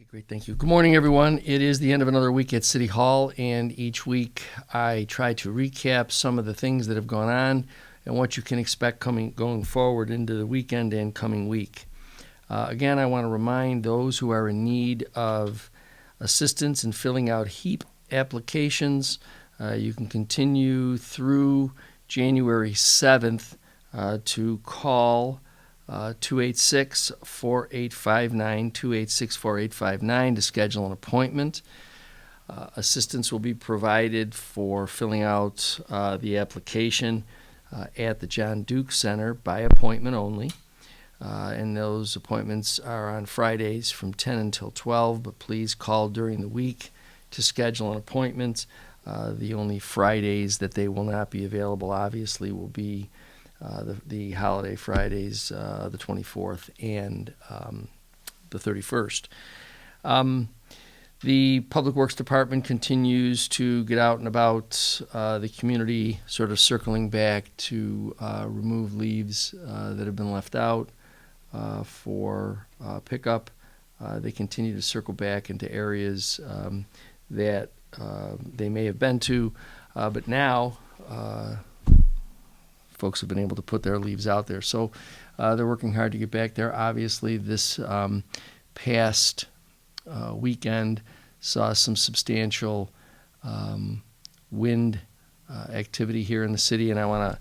Okay, great. Thank you. Good morning, everyone. It is the end of another week at City Hall, and each week I try to recap some of the things that have gone on and what you can expect going forward into the weekend and coming week. Again, I want to remind those who are in need of assistance in filling out HEAP applications. You can continue through January 7th to call 286-4859, 286-4859 to schedule an appointment. Assistance will be provided for filling out the application at the John Duke Center by appointment only. And those appointments are on Fridays from 10 until 12, but please call during the week to schedule an appointment. The only Fridays that they will not be available, obviously, will be the holiday Fridays, the 24th and the 31st. The Public Works Department continues to get out and about the community, sort of circling back to remove leaves that have been left out for pickup. They continue to circle back into areas that they may have been to, but now folks have been able to put their leaves out there. So they're working hard to get back there. Obviously, this past weekend saw some substantial wind activity here in the city, and I want to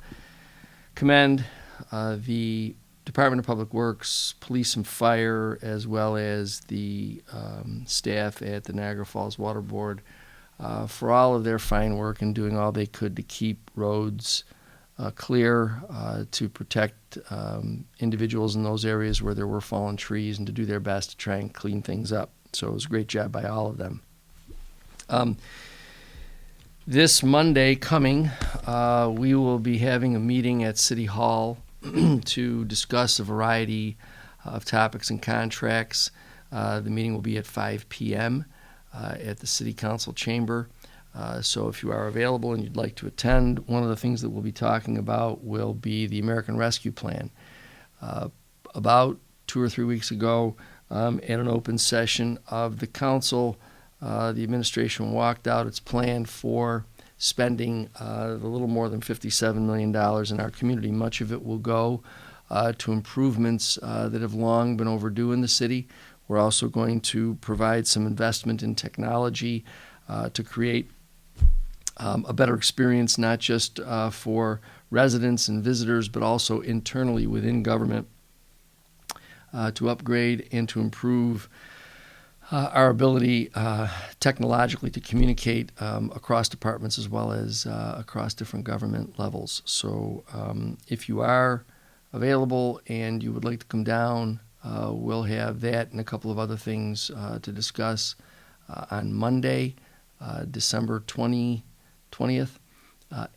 commend the Department of Public Works, Police and Fire, as well as the staff at the Niagara Falls Water Board for all of their fine work and doing all they could to keep roads clear, to protect individuals in those areas where there were fallen trees, and to do their best to try and clean things up. So it was a great job by all of them. This Monday coming, we will be having a meeting at City Hall to discuss a variety of topics and contracts. The meeting will be at 5 p.m. At the City Council chamber. So if you are available and you'd like to attend, one of the things that we'll be talking about will be the American Rescue Plan. About 2 or 3 weeks ago, at an open session of the council, the administration walked out its plan for spending a little more than $57 million in our community. Much of it will go to improvements that have long been overdue in the city. We're also going to provide some investment in technology to create a better experience, not just for residents and visitors, but also internally within government to upgrade and to improve our ability technologically to communicate across departments as well as across different government levels. So if you are available and you would like to come down, we'll have that and a couple of other things to discuss on Monday, December 20th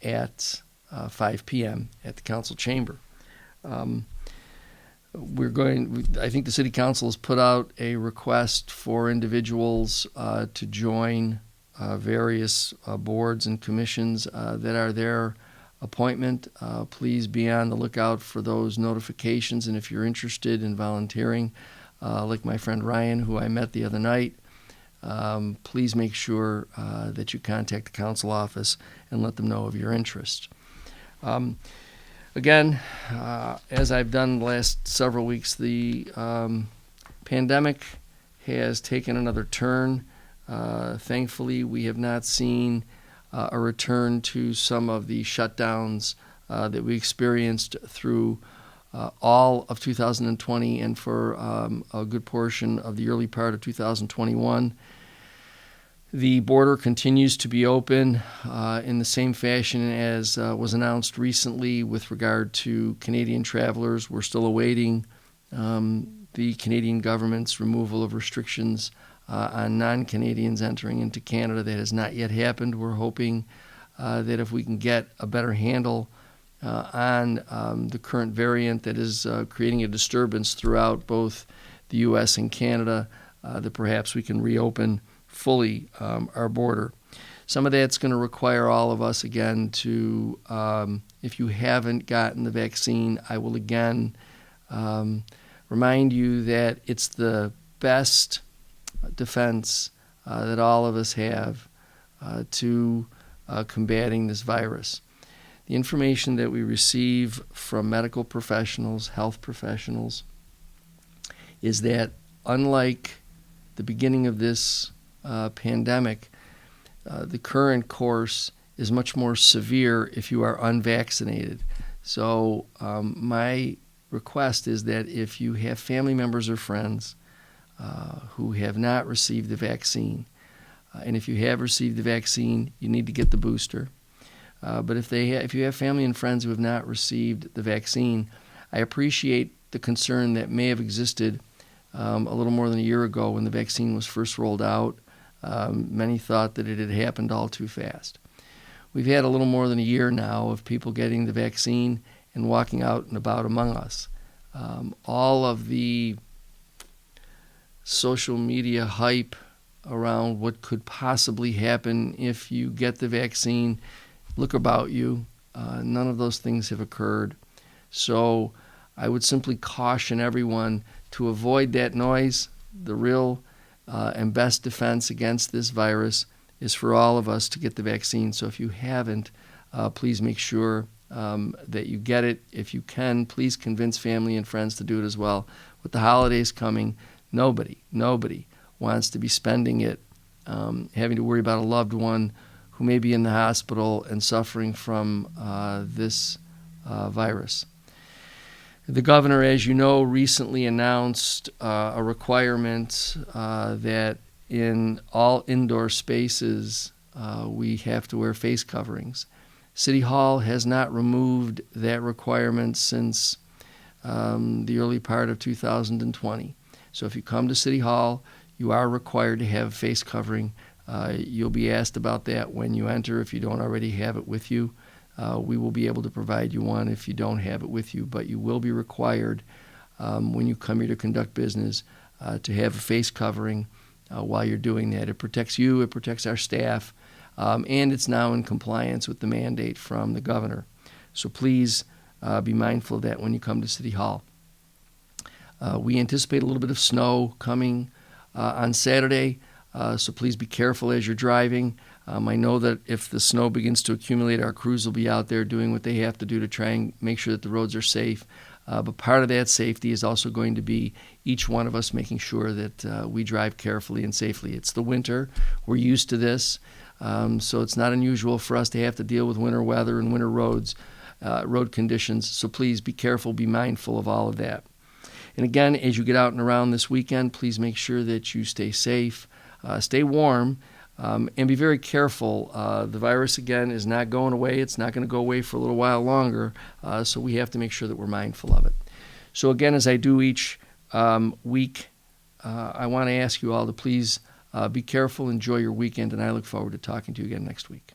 at 5 p.m. at the council chamber. I think the City Council has put out a request for individuals to join various boards and commissions that are their appointment. Please be on the lookout for those notifications, and if you're interested in volunteering, like my friend Ryan, who I met the other night, please make sure that you contact the council office and let them know of your interest. Again, as I've done the last several weeks, the pandemic has taken another turn. Thankfully, we have not seen a return to some of the shutdowns that we experienced through all of 2020 and for a good portion of the early part of 2021. The border continues to be open in the same fashion as was announced recently with regard to Canadian travelers. We're still awaiting the Canadian government's removal of restrictions on non-Canadians entering into Canada. That has not yet happened. We're hoping that if we can get a better handle on the current variant that is creating a disturbance throughout both the U.S. and Canada, that perhaps we can reopen fully our border. Some of that's going to require all of us, again, to, if you haven't gotten the vaccine, I will again remind you that it's the best defense that all of us have to combating this virus. The information that we receive from medical professionals, health professionals, is that unlike the beginning of this pandemic, the current course is much more severe if you are unvaccinated. So my request is that if you have family members or friends who have not received the vaccine, and if you have received the vaccine, you need to get the booster. But if you have family and friends who have not received the vaccine, I appreciate the concern that may have existed a little more than a year ago when the vaccine was first rolled out. Many thought that it had happened all too fast. We've had a little more than a year now of people getting the vaccine and walking out and about among us. All of the social media hype around what could possibly happen if you get the vaccine, look about you. None of those things have occurred. So I would simply caution everyone to avoid that noise. The real and best defense against this virus is for all of us to get the vaccine. So if you haven't, please make sure that you get it. If you can, please convince family and friends to do it as well. With the holidays coming, nobody wants to be spending it having to worry about a loved one who may be in the hospital and suffering from this virus. The governor, as you know, recently announced a requirement that in all indoor spaces we have to wear face coverings. City Hall has not removed that requirement since the early part of 2020. So if you come to City Hall, you are required to have a face covering. You'll be asked about that when you enter if you don't already have it with you. We will be able to provide you one if you don't have it with you, but you will be required when you come here to conduct business to have a face covering while you're doing that. It protects you, it protects our staff, and it's now in compliance with the mandate from the governor. So please be mindful of that when you come to City Hall. We anticipate a little bit of snow coming on Saturday, so please be careful as you're driving. I know that if the snow begins to accumulate, our crews will be out there doing what they have to do to try and make sure that the roads are safe. But part of that safety is also going to be each one of us making sure that we drive carefully and safely. It's the winter. We're used to this, so it's not unusual for us to have to deal with winter weather and winter roads, road conditions. So please be careful, be mindful of all of that. And again, as you get out and around this weekend, please make sure that you stay safe, stay warm, and be very careful. The virus, again, is not going away. It's not going to go away for a little while longer, so we have to make sure that we're mindful of it. So again, as I do each week, I want to ask you all to please be careful, enjoy your weekend, and I look forward to talking to you again next week.